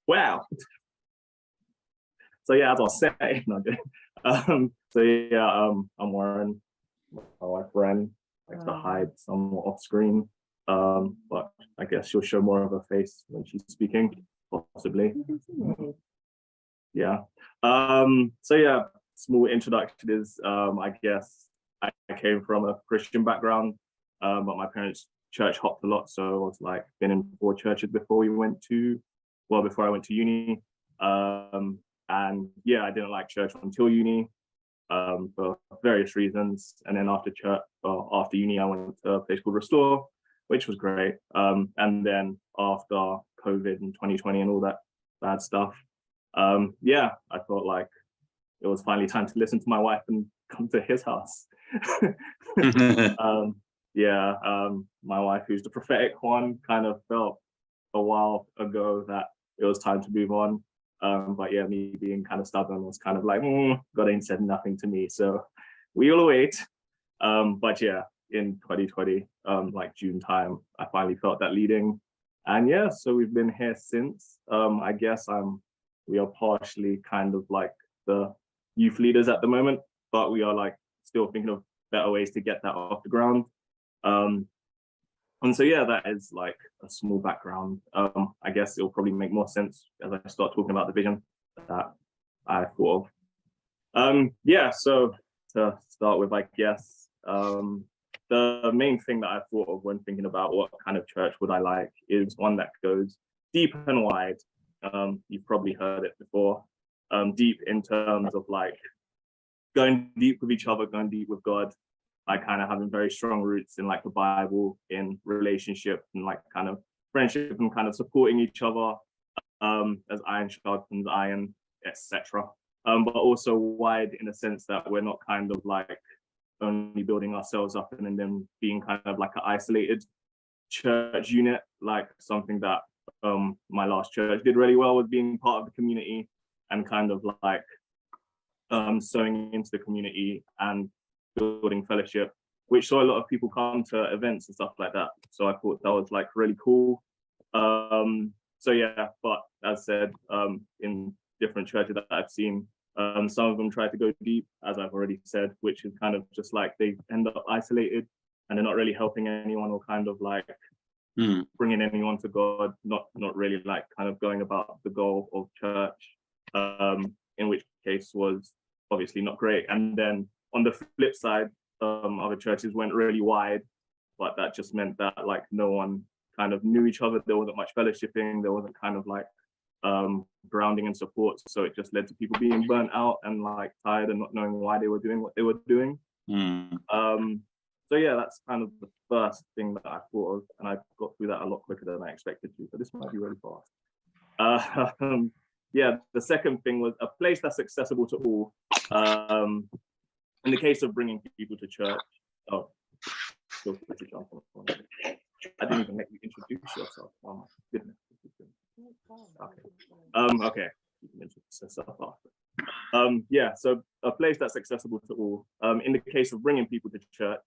Wow. So yeah, as I was saying, I'm Warren, my wife Ren, likes to hide somewhat off screen. But I guess she'll show more of her face when she's speaking, possibly. Yeah. So yeah, small introduction is I guess I came from a Christian background, but my parents church hopped a lot, so I was like been in 4 churches before I went to uni. And yeah, I didn't like church until uni, for various reasons. And then after uni, I went to a place called Restore, which was great. And then after COVID and 2020 and all that bad stuff, yeah, I felt like it was finally time to listen to my wife and come to his house. My wife, who's the prophetic one, kind of felt a while ago that it was time to move on. But yeah, me being kind of stubborn was kind of like, God ain't said nothing to me. So we'll wait. But yeah, in 2020, like June time, I finally felt that leading. And yeah, so we've been here since. I guess we are partially kind of like the youth leaders at the moment, but we are like still thinking of better ways to get that off the ground. And so yeah, that is like a small background. I guess it'll probably make more sense as I start talking about the vision that I thought of. Yeah, so to start with, I guess, the main thing that I thought of when thinking about what kind of church would I like is one that goes deep and wide. You've probably heard it before. Deep in terms of like going deep with each other, going deep with God, like kind of having very strong roots in like the Bible, in relationship and like kind of friendship and kind of supporting each other, as iron sharpens iron, etc. But also wide in a sense that we're not kind of like only building ourselves up and then being kind of like an isolated church unit, like something that my last church did really well with being part of the community and kind of like sewing into the community and building fellowship, which saw a lot of people come to events and stuff like that. So I thought that was like really cool. So yeah, but as said, in different churches that I've seen, some of them try to go deep, as I've already said, which is kind of just like they end up isolated and they're not really helping anyone or kind of like bringing anyone to God, not really like kind of going about the goal of church, in which case was obviously not great. And then on the flip side, other churches went really wide, but that just meant that like no one kind of knew each other. There wasn't much fellowshipping. There wasn't kind of like grounding and support. So it just led to people being burnt out and like tired and not knowing why they were doing what they were doing. So yeah, that's kind of the first thing that I thought of, and I got through that a lot quicker than I expected to. So this might be really fast. Yeah, the second thing was a place that's accessible to all. In the case of bringing people to church, I didn't even let you introduce yourself. Oh my goodness. Okay. Okay. You can introduce yourself after. Yeah, so a place that's accessible to all. In the case of bringing people to church,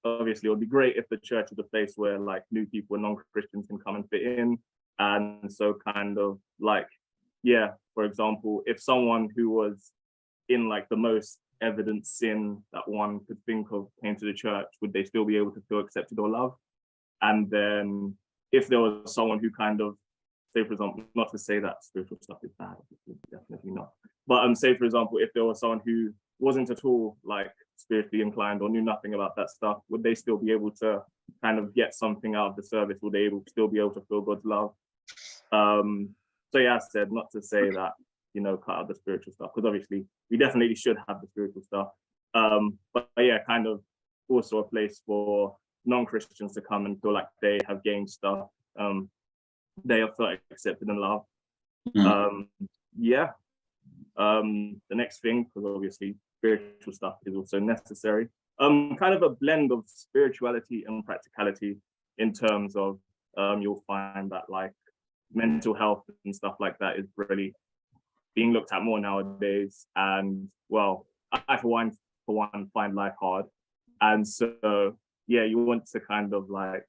obviously it would be great if the church was a place where like new people and non-Christians can come and fit in. And so kind of like, yeah, for example, if someone who was in like the most evident sin that one could think of came to the church, would they still be able to feel accepted or loved? And then if there was someone who kind of, say for example, not to say that spiritual stuff is bad, definitely not, but say for example, if there was someone who wasn't at all like spiritually inclined or knew nothing about that stuff, would they still be able to kind of get something out of the service? Would they still be able to feel God's love? So yeah, I said not to say that, you know, cut out the spiritual stuff, because obviously we definitely should have the spiritual stuff. But yeah, kind of also a place for non-Christians to come and feel like they have gained stuff. They have felt accepted and loved. Yeah. The next thing, because obviously spiritual stuff is also necessary. Kind of a blend of spirituality and practicality in terms of you'll find that like mental health and stuff like that is really being looked at more nowadays. And well, I for one find life hard. And so yeah, you want to kind of like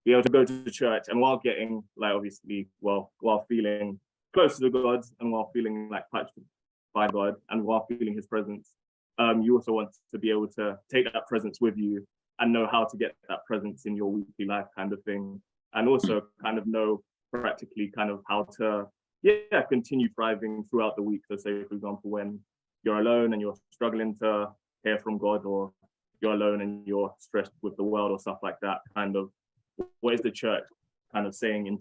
be able to go to the church, and while getting like obviously while feeling close to the God, and while feeling like touched by God, and while feeling his presence, you also want to be able to take that presence with you and know how to get that presence in your weekly life kind of thing, and also kind of know practically kind of how to continue thriving throughout the week. So say, for example, when you're alone and you're struggling to hear from God, or you're alone and you're stressed with the world or stuff like that, kind of what is the church kind of saying in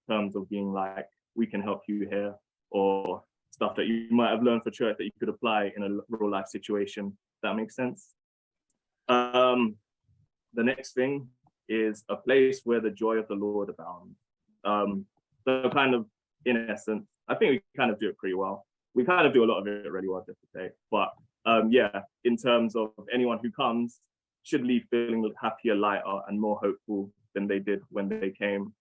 terms of being like, we can help you here, or stuff that you might have learned for church that you could apply in a real life situation. That makes sense. The next thing is a place where the joy of the Lord abounds. So kind of in essence, I think we kind of do it pretty well. We kind of do a lot of it really well, just to say. But in terms of anyone who comes should leave feeling happier, lighter, and more hopeful than they did when they came.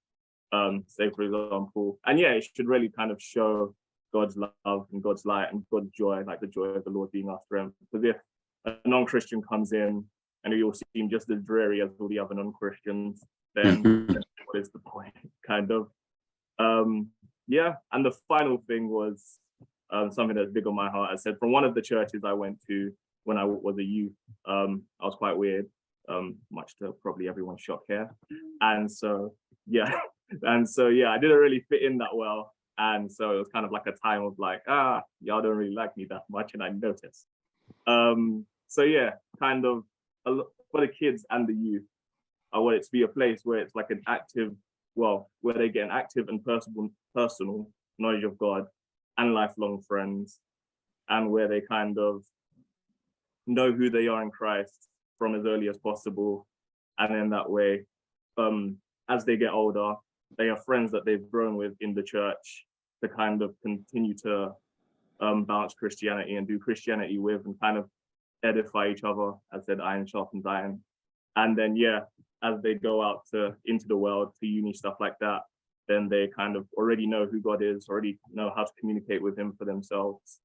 Say, for example, and it should really kind of show God's love and God's light and God's joy, like the joy of the Lord being our strength. Because if a non-Christian comes in and we all seem just as dreary as all the other non-Christians, then what is the point, kind of? And the final thing was something that's big on my heart. I said, from one of the churches I went to when I was a youth, I was quite weird, much to probably everyone's shock here. And so, I didn't really fit in that well. And so it was kind of like a time of like, y'all don't really like me that much, and I noticed. Kind of for the kids and the youth, I want it to be a place where it's like an active, where they get an active and personal knowledge of God and lifelong friends, and where they kind of know who they are in Christ from as early as possible. And then that way, as they get older, they have friends that they've grown with in the church to kind of continue to bounce Christianity and do Christianity with, and kind of edify each other. As said, iron sharpens iron. And then as they go out into the world, to uni, stuff like that, then they kind of already know who God is, already know how to communicate with him for themselves.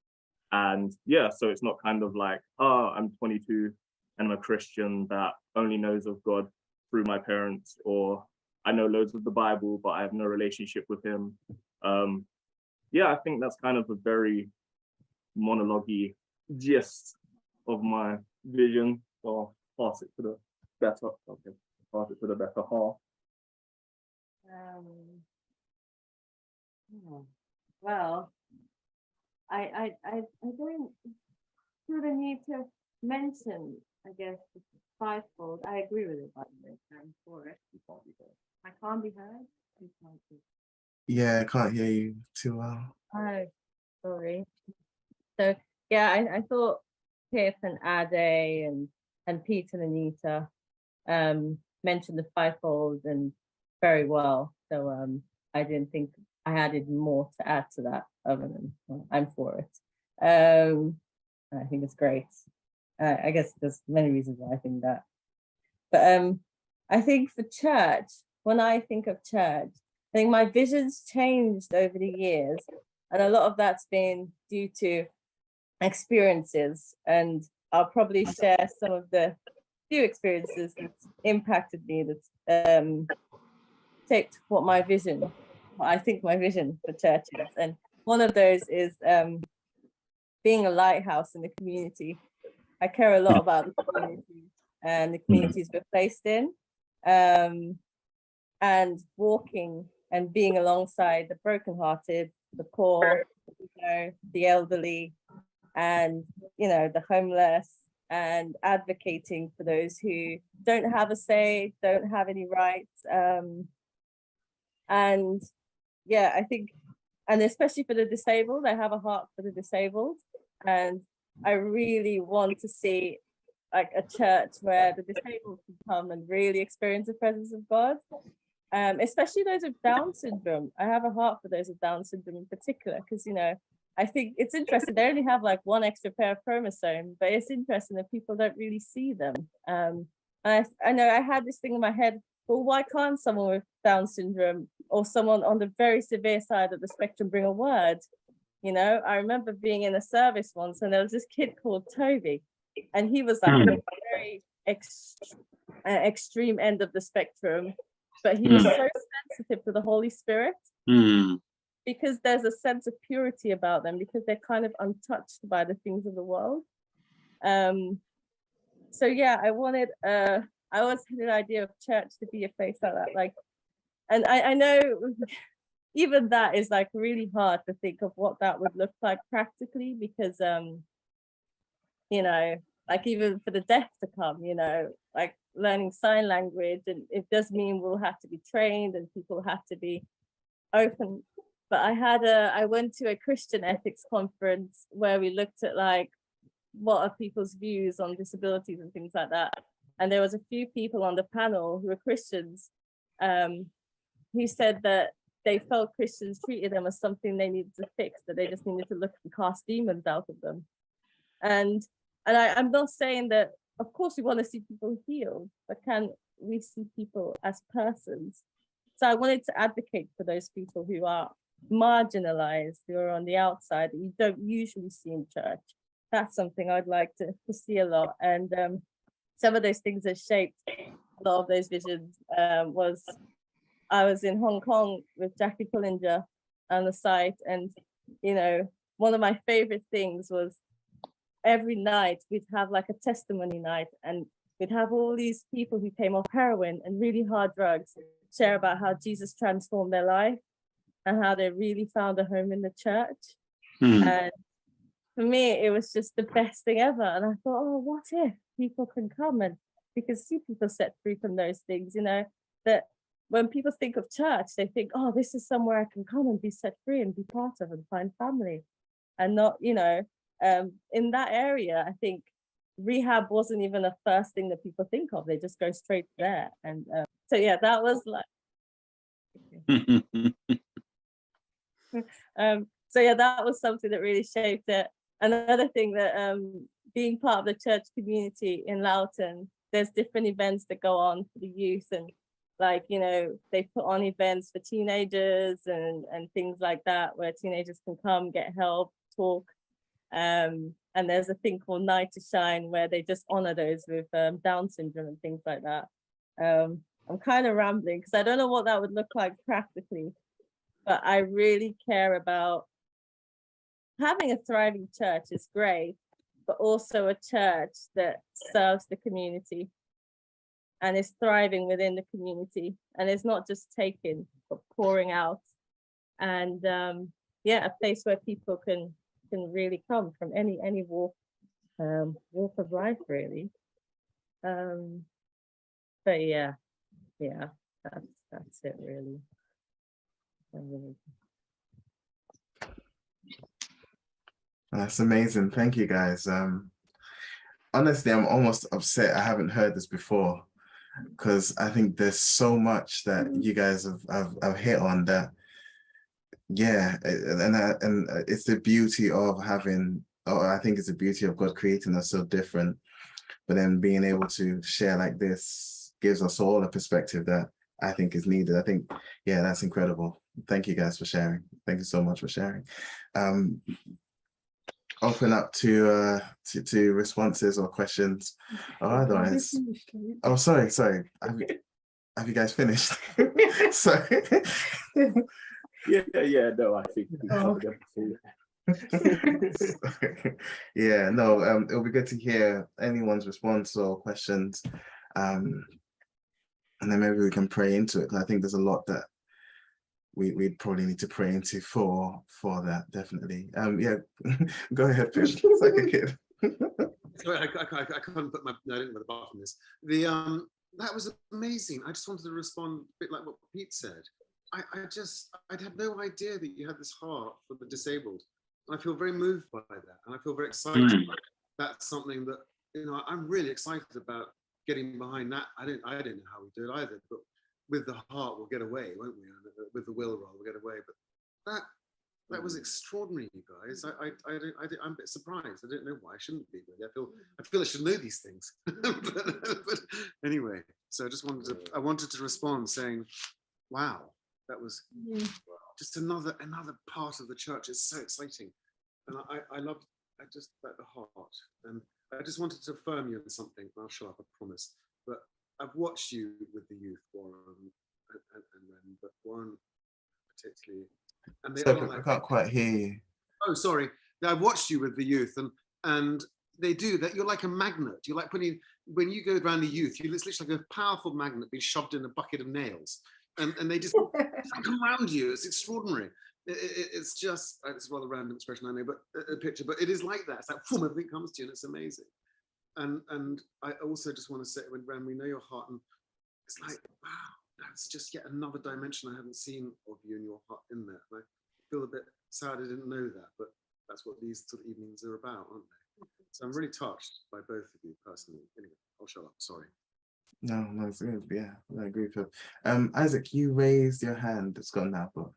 And so it's not kind of like, I'm 22 and I'm a Christian that only knows of God through my parents, or I know loads of the Bible, but I have no relationship with him. I think that's kind of a very monologue-y gist of my vision. So pass it to the better. Okay, pass it to the better half. Well, I don't feel the need to mention, I guess, the fivefold. I agree with it, by the way. I'm for it. I can't be heard. You can't be. Yeah, I can't hear you too well. Oh, sorry. So I thought Pip and Ade and Pete and Anita mentioned the fivefold and very well. So I didn't think I added more to add to that, other than I'm for it. I think it's great. I guess there's many reasons why I think that. But I think for church, when I think of church, I think my vision's changed over the years, and a lot of that's been due to experiences, and I'll probably share some of the few experiences that's impacted me, that's shaped what I think my vision for church is. And one of those is being a lighthouse in the community. I care a lot about the community and the communities we're placed in, and walking and being alongside the brokenhearted, the poor, the elderly, and the homeless, and advocating for those who don't have a say, don't have any rights. I think, and especially for the disabled, I have a heart for the disabled, and I really want to see like a church where the disabled can come and really experience the presence of God, especially those with Down syndrome. I have a heart for those with Down syndrome in particular, because I think it's interesting. They only have like one extra pair of chromosomes, but it's interesting that people don't really see them. I know I had this thing in my head, well, why can't someone with Down syndrome or someone on the very severe side of the spectrum bring a word? I remember being in a service once, and there was this kid called Toby, and he was like on the very extreme end of the spectrum. but he was so sensitive to the Holy Spirit. Because there's a sense of purity about them, because they're kind of untouched by the things of the world. So yeah, I always had an idea of church to be a place like that. Like, and I know even that is like really hard to think of what that would look like practically, because you know, like even for the deaf to come, you know, like learning sign language, and it does mean we'll have to be trained and people have to be open. But I went to a Christian ethics conference where we looked at like what are people's views on disabilities and things like that. And there was a few people on the panel who were Christians who said that they felt Christians treated them as something they needed to fix, that they just needed to look and cast demons out of them. And I'm not saying that, of course, we want to see people healed, but can we see people as persons? So I wanted to advocate for those people who are marginalized, who are on the outside, that you don't usually see in church. That's something I'd like to see a lot. And some of those things that shaped a lot of those visions was I was in Hong Kong with Jackie Pullinger on the site. And, you know, one of my favorite things was every night we'd have like a testimony night, and we'd have all these people who came off heroin and really hard drugs share about how Jesus transformed their life and how they really found a home in the church. And for me, it was just the best thing ever. And I thought, oh, what if people can come and we can see people set free from those things, you know, that when people think of church, they think, oh, this is somewhere I can come and be set free and be part of and find family. And not, you know, in that area, I think rehab wasn't even the first thing that people think of. They just go straight there. And so, yeah, that was like, so yeah, that was something that really shaped it. Another thing that being part of the church community in Loughton, there's different events that go on for the youth, and like, you know, they put on events for teenagers and things like that, where teenagers can come, get help, talk. And there's a thing called Night to Shine, where they just honor those with Down syndrome and things like that. I'm kind of rambling because I don't know what that would look like practically, but I really care about having a thriving church is great, but also a church that serves the community and is thriving within the community, and it's not just taking but pouring out. And yeah, a place where people can really come from any walk of life, really. But yeah, that's it really. That's amazing. Thank you, guys. Honestly, I'm almost upset I haven't heard this before, because I think there's so much that you guys have hit on that. Yeah, and it's the beauty of having, or I think it's the beauty of God creating us so different, but then being able to share like this gives us all a perspective that I think is needed. I think, yeah, that's incredible. Thank you guys for sharing. Thank you so much for sharing. Open up to responses or questions, or otherwise. Oh, sorry. Have you guys finished? Sorry. Yeah, no, I think yeah, no, it'll be good to hear anyone's response or questions, and then maybe we can pray into it, because I think there's a lot that we'd probably need to pray into for that, definitely. Yeah, go ahead, Fish. It's like a kid. Sorry, I couldn't put my, no, I didn't know where the button is. That was amazing. I just wanted to respond a bit like what Pete said. I'd had no idea that you had this heart for the disabled. And I feel very moved by that. And I feel very excited. That's something that, you know, I'm really excited about getting behind that. I didn't know how we do it either, but with the heart, we'll get away, won't we? With the will roll, we'll get away. But that was extraordinary, you guys. I'm a bit surprised. I don't know why I shouldn't be, really. I feel I should know these things. but anyway, so I wanted to respond saying, wow, that was just another part of the church. It's so exciting. And I just like the heart. And I just wanted to affirm you in something. I'll shut up, I promise. But I've watched you with the youth, Warren, Ren, but one particularly. And they So are I like, can't quite hear you. oh, sorry. I watched you with the youth, and they do that. You're like a magnet. You're like when you go around the youth, it's literally like a powerful magnet being shoved in a bucket of nails, and they just come around you. It's extraordinary. It's just, it's a rather random expression, I know, but a picture, but it is like that. It's like, boom, everything comes to you, and it's amazing. And I also just want to say, when we know your heart, and it's like, wow, that's just yet another dimension I haven't seen of you and your heart in there. And I feel a bit sad I didn't know that, but that's what these sort of evenings are about, aren't they? So I'm really touched by both of you personally. Anyway, I'll shut up, sorry. No, it's good. Yeah, I agree with you. Isaac, you raised your hand. It's gone now, but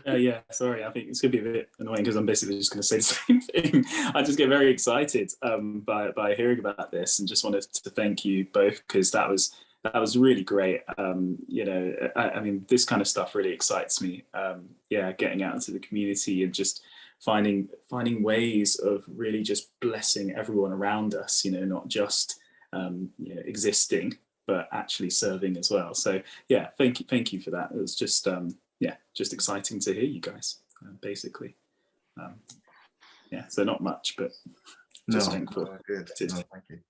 Yeah, sorry. I think it's going to be a bit annoying because I'm basically just going to say the same thing. I just get very excited by hearing about this, and just wanted to thank you both, because that was really great. You know, I mean, this kind of stuff really excites me. Yeah, getting out into the community and just finding ways of really just blessing everyone around us. You know, not just you know, existing, but actually serving as well. So yeah, thank you for that. It was just yeah, just exciting to hear you guys, basically. Yeah, so not much, but just thankful. Good. No, thank you.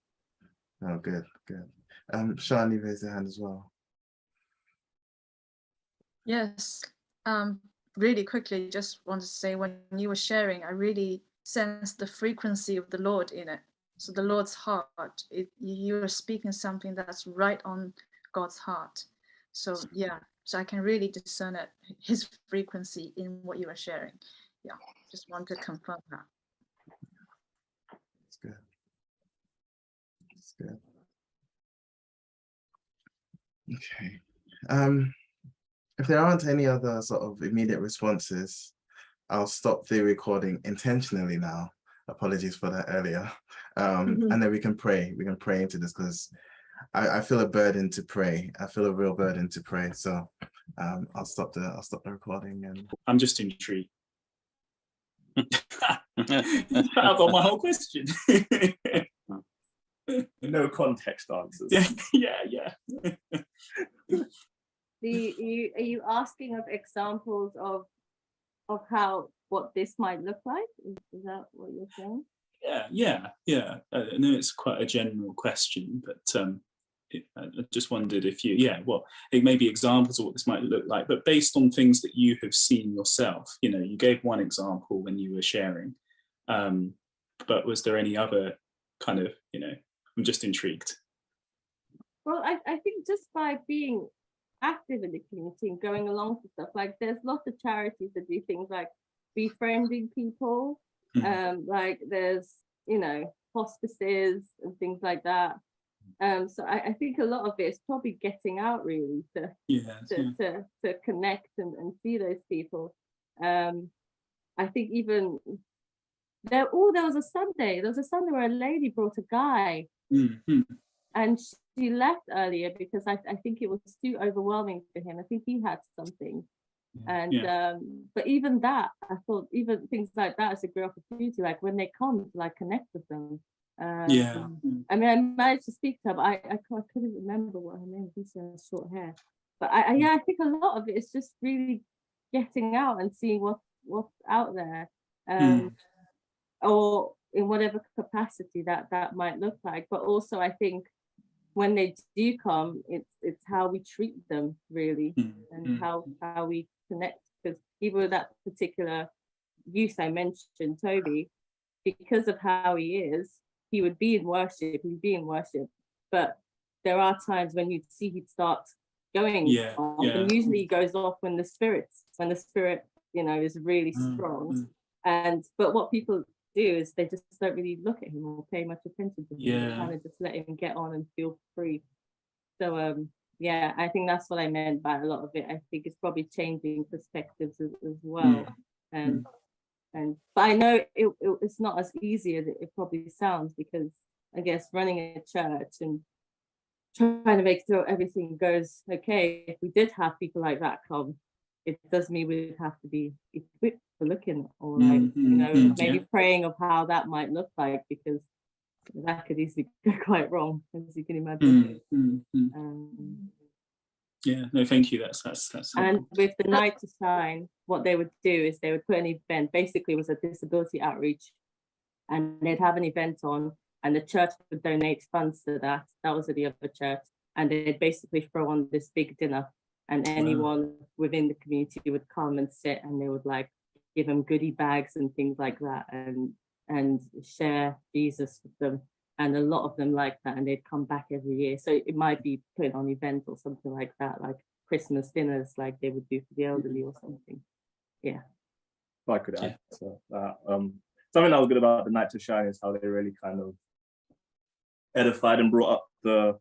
No, good. Sean, you raised your hand as well. Yes, really quickly, just want to say, when you were sharing, I really sensed the frequency of the Lord in it. So the Lord's heart, you are speaking something that's right on God's heart. So yeah, so I can really discern it, his frequency in what you are sharing. Yeah, just want to confirm that. It's good. It's good. Okay. If there aren't any other sort of immediate responses, I'll stop the recording intentionally now. Apologies for that earlier. And then we can pray. We can pray into this, because I feel a burden to pray. I feel a real burden to pray. So I'll stop the recording. And I'm just intrigued. I've got my whole question. No context answers. Yeah. Are you asking of examples of what this might look like? Is that what you're saying? Yeah. I know it's quite a general question, but I just wondered if you, it may be examples of what this might look like, but based on things that you have seen yourself. You know, you gave one example when you were sharing, but was there any other kind of, you know, I'm just intrigued. Well, I think just by being active in the community and going along to stuff, like there's lots of charities that do things like befriending people, like there's, you know, hospices and things like that. So I think a lot of it is probably getting out really to connect and see those people. I think even there was a Sunday where a lady brought a guy, and she left earlier because I think it was too overwhelming for him. I think he had something. But even that, I thought even things like that is a great opportunity, like when they come to like connect with them. I mean, I managed to speak to her, but I couldn't remember what her name was. She has short hair. But I think a lot of it is just really getting out and seeing what's out there, or in whatever capacity that might look like. But also, I think when they do come, it's how we treat them really, and how we connect. Because even with that particular youth I mentioned, Toby, because of how he is, he would be in worship, but there are times when you'd see he'd start going off, and usually he goes off when the spirit, you know, is really strong. But what people do is they just don't really look at him or pay much attention to him. They kind of just let him get on and feel free. So I think that's what I meant by a lot of it. I think it's probably changing perspectives as well. But I know it's not as easy as it probably sounds, because I guess running a church and trying to make sure everything goes okay, if we did have people like that come, it does mean we'd have to be equipped for looking, or like, you know, maybe praying of how that might look like, because that could easily go quite wrong, as you can imagine. Yeah, no, thank you. That's And helpful. with the Night to Shine, what they would do is they would put an event, basically it was a disability outreach, and they'd have an event on, and the church would donate funds to that. That was at the other church. And they'd basically throw on this big dinner, and anyone within the community would come and sit, and they would like give them goodie bags and things like that, and share Jesus with them. And a lot of them like that, and they'd come back every year. So it might be put on event or something like that, like Christmas dinners, like they would do for the elderly or something. Yeah. If I could add to that, something that was good about the Night to Shine is how they really kind of edified and brought up the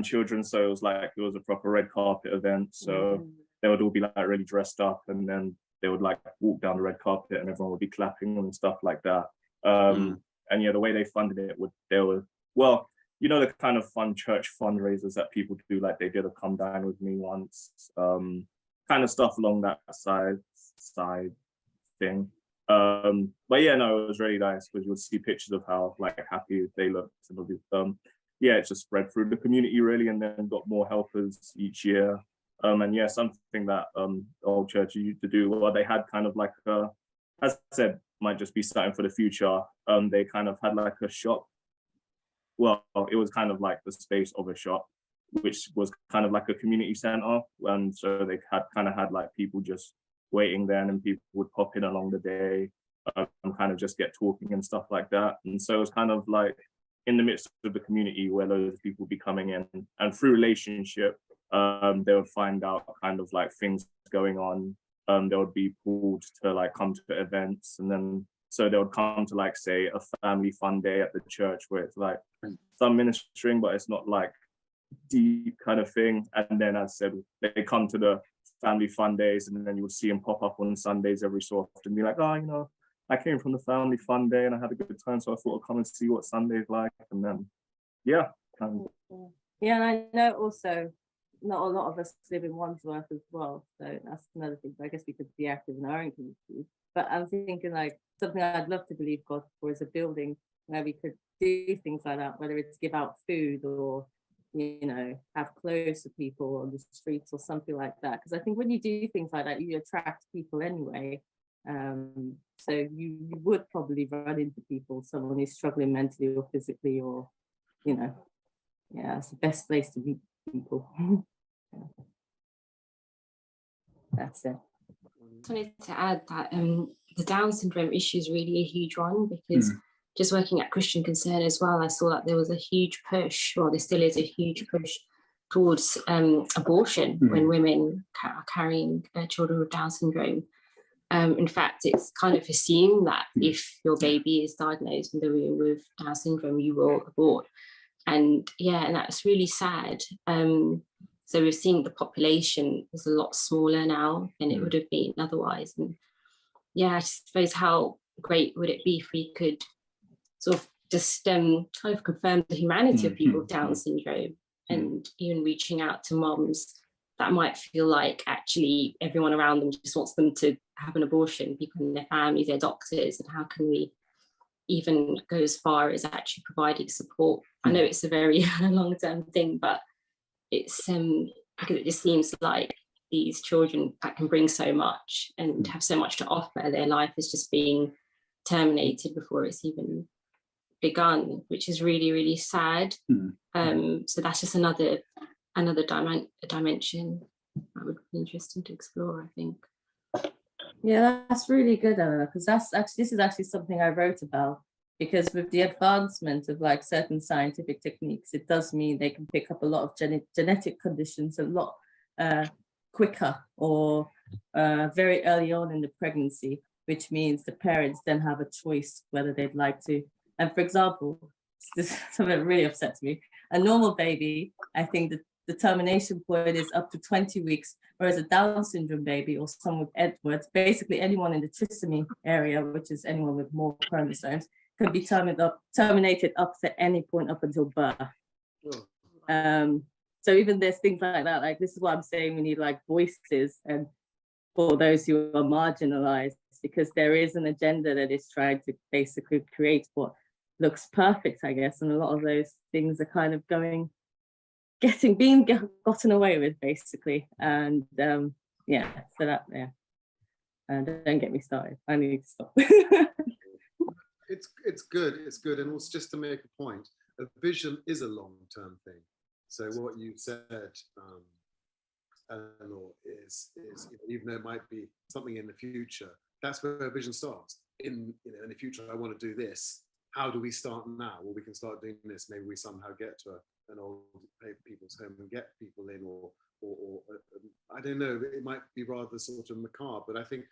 children. So it was a proper red carpet event. So they would all be like really dressed up, and then they would like walk down the red carpet, and everyone would be clapping and stuff like that. And yeah, the way they funded it the kind of fun church fundraisers that people do, like they did a Come Dine With Me once, kind of stuff along that side thing. But yeah, no, it was really nice because you would see pictures of how like happy they looked, and yeah, it just spread through the community really, and then got more helpers each year. And yeah, something that old church used to do, well, they had kind of like as I said, might just be something for the future. They kind of had like a shop. Well, it was kind of like the space of a shop, which was kind of like a community center. And so they had like people just waiting there, and people would pop in along the day and kind of just get talking and stuff like that. And so it was kind of like in the midst of the community where those people would be coming in, and through relationship, they would find out kind of like things going on. They would be pulled to like come to events, and then so they would come to like say a family fun day at the church where it's like some ministering, but it's not like deep kind of thing. And then as I said, they come to the family fun days, and then you would see them pop up on Sundays every so often, be like, oh, I came from the family fun day and I had a good time, so I thought I'd come and see what Sunday's like. And then yeah. Yeah, and I know also not a lot of us live in Wandsworth as well, so that's another thing. I guess we could be active in our own community. But I'm thinking like something I'd love to believe God for is a building where we could do things like that, whether it's give out food or have clothes for people on the streets or something like that. Because I think when you do things like that, you attract people anyway. So you would probably run into people, someone who's struggling mentally or physically, or it's the best place to meet people. That's it. I just wanted to add that the Down syndrome issue is really a huge one, because just working at Christian Concern as well, I saw that there was a huge push, well, there still is a huge push towards abortion when women are carrying children with Down syndrome. In fact, it's kind of assumed that if your baby is diagnosed in the womb with Down syndrome, you will abort. And that's really sad. So we're seeing the population is a lot smaller now than it would have been otherwise. And I suppose how great would it be if we could sort of just kind of confirm the humanity of people with Down syndrome, and even reaching out to moms that might feel like actually everyone around them just wants them to have an abortion, people in their families, their doctors, and how can we even go as far as actually providing support? I know it's a very long-term thing, but it's because it just seems like these children that can bring so much and have so much to offer, their life is just being terminated before it's even begun, which is really, really sad. So that's just another dimension that would be interesting to explore, I think. Yeah, that's really good, Eleanor, because this is actually something I wrote about, because with the advancement of like certain scientific techniques, it does mean they can pick up a lot of genetic conditions a lot quicker, or very early on in the pregnancy, which means the parents then have a choice whether they'd like to. And for example, this is something that really upsets me. A normal baby, I think the termination point is up to 20 weeks, whereas a Down syndrome baby or someone with Edwards, basically anyone in the trisomy area, which is anyone with more chromosomes, can be terminated up to any point up until birth. So even there's things like that, like this is what I'm saying, we need like voices and for those who are marginalized, because there is an agenda that is trying to basically create what looks perfect, I guess, and a lot of those things are kind of going being gotten away with, basically. And yeah, so that, yeah. Don't get me started. I need to stop. It's good. And also, just to make a point, a vision is a long-term thing. So what you said, Eleanor, is even though it might be something in the future, that's where a vision starts. In the future, I want to do this. How do we start now? Well, we can start doing this. Maybe we somehow get to an old people's home and get people in, or I don't know. It might be rather sort of macabre, but I think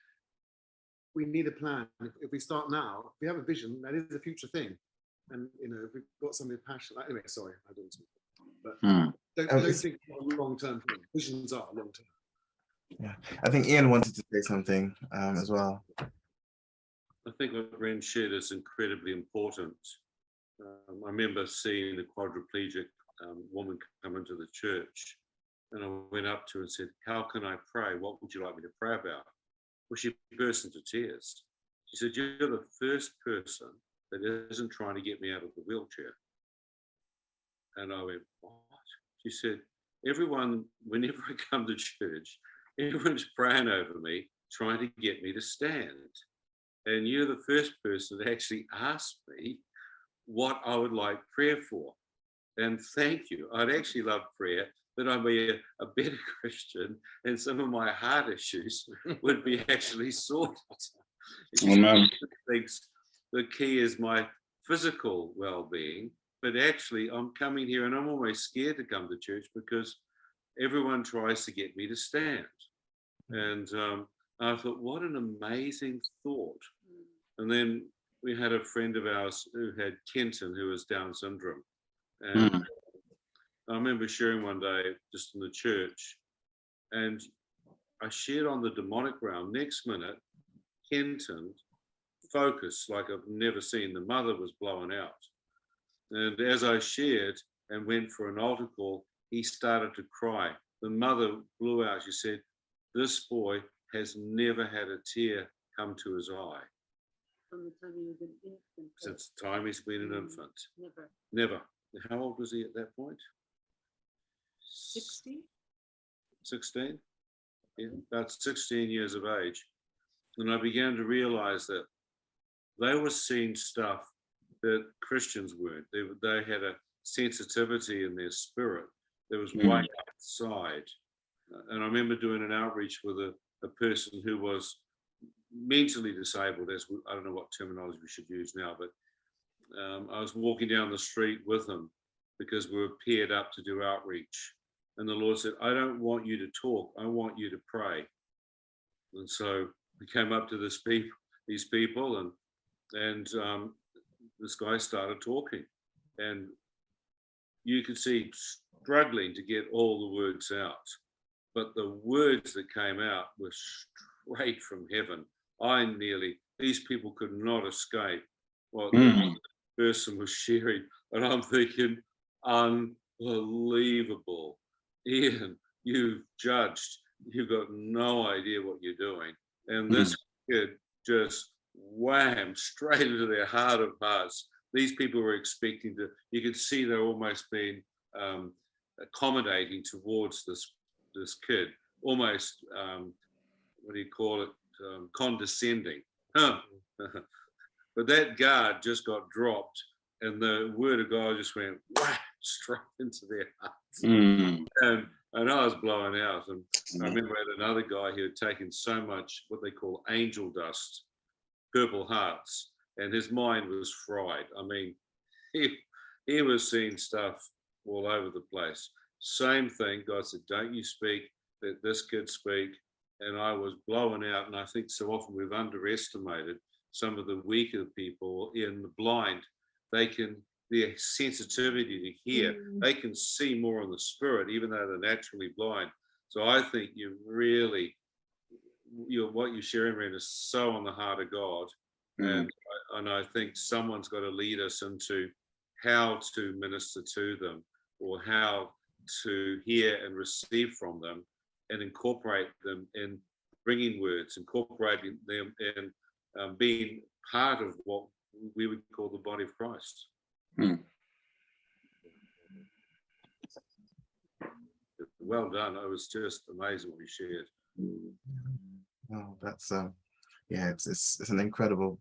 we need a plan. If we start now, if we have a vision, that is a future thing. And if we've got something passionate. Anyway, sorry, I don't speak. But don't think long-term thing. Visions are long-term. Yeah, I think Ian wanted to say something as well. I think what Ren shared is incredibly important. I remember seeing the quadriplegic woman come into the church, and I went up to her and said, "How can I pray? What would you like me to pray about?" Well, she burst into tears. She said, "You're the first person that isn't trying to get me out of the wheelchair." And I went, "What?" She said, "Everyone, whenever I come to church, everyone's praying over me, trying to get me to stand. And you're the first person that actually asked me what I would like prayer for. And thank you. I'd actually love prayer, that I'd be a better Christian, and some of my heart issues would be actually sorted." Amen. Thinks the key is my physical well-being, but actually I'm coming here and I'm always scared to come to church because everyone tries to get me to stand. And I thought, what an amazing thought. And then we had a friend of ours who had Kenton, who was Down syndrome. And I remember sharing one day just in the church, and I shared on the demonic realm. Next minute, Kenton focused like I've never seen. The mother was blown out. And as I shared and went for an altar call, he started to cry. The mother blew out. She said, "This boy has never had a tear come to his eye." From the time he was an infant. Since the time he's been an infant. Never. Never. How old was he at that point? 60. 16? Yeah, about 16 years of age. And I began to realize that they were seeing stuff that Christians weren't. They had a sensitivity in their spirit that was right outside. And I remember doing an outreach with a person who was mentally disabled, I don't know what terminology we should use now, but I was walking down the street with him because we were paired up to do outreach. And the Lord said, "I don't want you to talk, I want you to pray." And so we came up to these people, and this guy started talking. And you could see struggling to get all the words out. But the words that came out were straight from heaven. These people could not escape what the person was sharing. And I'm thinking, unbelievable. Ian, you've judged. You've got no idea what you're doing. And this kid just wham, straight into their heart of hearts. These people were expecting you could see they're almost being accommodating towards this kid, almost, what do you call it, condescending. But that guard just got dropped, and the word of God just went whack, straight into their hearts. And I was blowing out. And I remember I had another guy who had taken so much what they call angel dust, purple hearts, and his mind was fried. I mean, he was seeing stuff all over the place. Same thing, God said, "Don't you speak, let this kid speak." And I was blowing out. And I think so often we've underestimated some of the weaker people in the blind. Their sensitivity to hear, they can see more in the spirit, even though they're naturally blind. So I think what you're sharing, Ren, is so on the heart of God. And I think someone's got to lead us into how to minister to them, or how to hear and receive from them, and incorporate them in bringing words, incorporating them in being part of what we would call the body of Christ. well done. It was just amazing what you shared. Oh, that's yeah, it's an incredible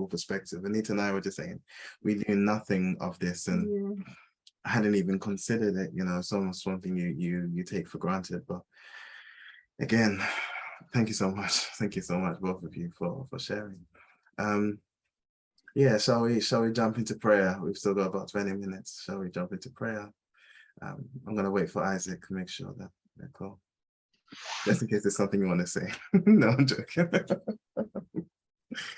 perspective. Anita and I were just saying we knew nothing of this, and I hadn't even considered it. You know, it's almost something you take for granted. But again, thank you so much. Thank you so much, both of you, for sharing. Yeah, shall we jump into prayer? We've still got about 20 minutes. Shall we jump into prayer? I'm gonna wait for Isaac to make sure that they're cool. Just in case there's something you want to say. No, I'm joking.